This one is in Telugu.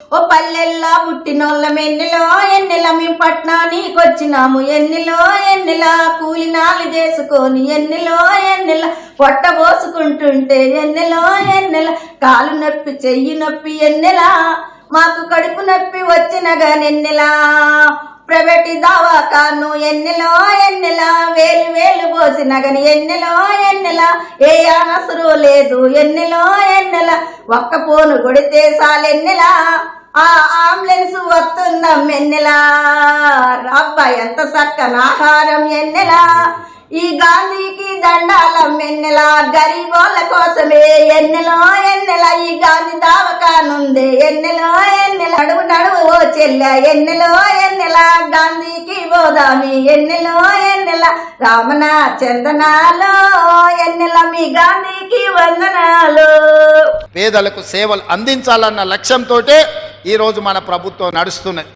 ఓ పల్లెల్లా పుట్టినోళ్ళం ఎన్నెలో ఎన్నెల మేము పట్నానికి వచ్చినాము ఎన్నెలో ఎన్నెల కూలినాలు చేసుకొని ఎన్నెలో ఎన్నెల పొట్ట పోసుకుంటుంటే ఎన్నెలో ఎన్నెల కాలు నొప్పి చెయ్యి నొప్పి ఎన్నెలా మాకు కడుపు నొప్పి వచ్చినగాని ఎన్నెలా ప్రైవేట్ దవాఖాను ఎన్నెలో ఎన్నెల వేలు వేలు పోసినగని ఎన్నెలో ఎన్నెల ఏ అనసరు లేదు ఎన్నెలో ఎన్నెల ఒక్క పోను కొడితే చాలెన్నెలా ఆ అంబులెన్స్ వస్తుందం ఎన్నెలా అబ్బా ఎంత చక్కని ఆహారం ఎన్నెలా ఈ గాంధీకి దండాలం ఎన్నెలా గరీబోళ్ళ కోసమే ఎన్నెలో ఎన్నెల ఈ గాంధీ దవాఖానుందే ఎన్నెలో ఎన్నెల నడువు నడువు ఓ చెల్లె ఎన్నెలో ఎన్నెల గాంధీకి పోదామి ఎన్నెలో ఎన్నెల రామన చందనాలో ఎన్నెల మీ గాంధీకి వందనాలు. పేదలకు సేవలు అందించాలన్న లక్ష్యంతో ఈరోజు మన ప్రభుత్వం నడుస్తున్నది.